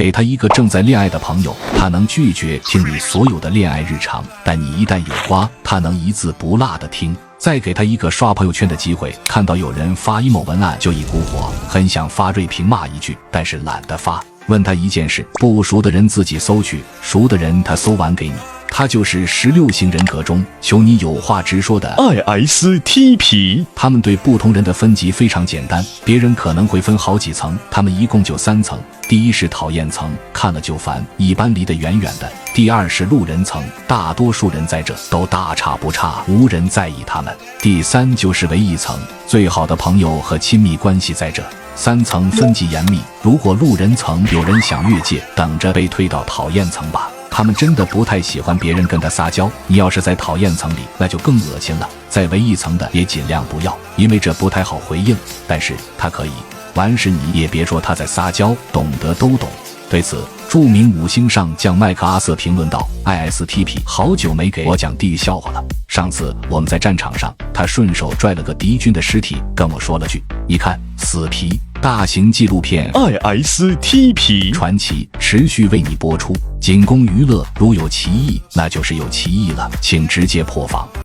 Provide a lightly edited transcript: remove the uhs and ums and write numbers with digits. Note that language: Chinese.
给他一个正在恋爱的朋友，他能拒绝听你所有的恋爱日常，但你一旦有瓜，他能一字不落地听。再给他一个刷朋友圈的机会，看到有人发 emo 文案就一股火，很想发锐评骂一句，但是懒得发。问他一件事，不熟的人自己搜去，熟的人他搜完给你。他就是16型人格中求你有话直说的 ISTP。 他们对不同人的分级非常简单，别人可能会分好几层，他们一共就3层。第一是讨厌层，看了就烦，一般离得远远的。第二是路人层，大多数人在这都大差不差，无人在意他们。第三就是唯一层，最好的朋友和亲密关系在这。3层分级严密，如果路人层有人想越界，等着被推到讨厌层吧。他们真的不太喜欢别人跟他撒娇，你要是在讨厌层里，那就更恶心了。在唯一层的也尽量不要，因为这不太好回应，但是他可以。完事你也别说他在撒娇，懂得都懂。对此，著名5星上将麦克阿瑟评论道 ：“ISTP 好久没给我讲地狱笑话了。上次我们在战场上，他顺手拽了个敌军的尸体，跟我说了句：‘你看，死皮。’大型纪录片 ISTP 传奇持续为你播出，仅供娱乐。如有歧义，那就是有歧义了，请直接破防。”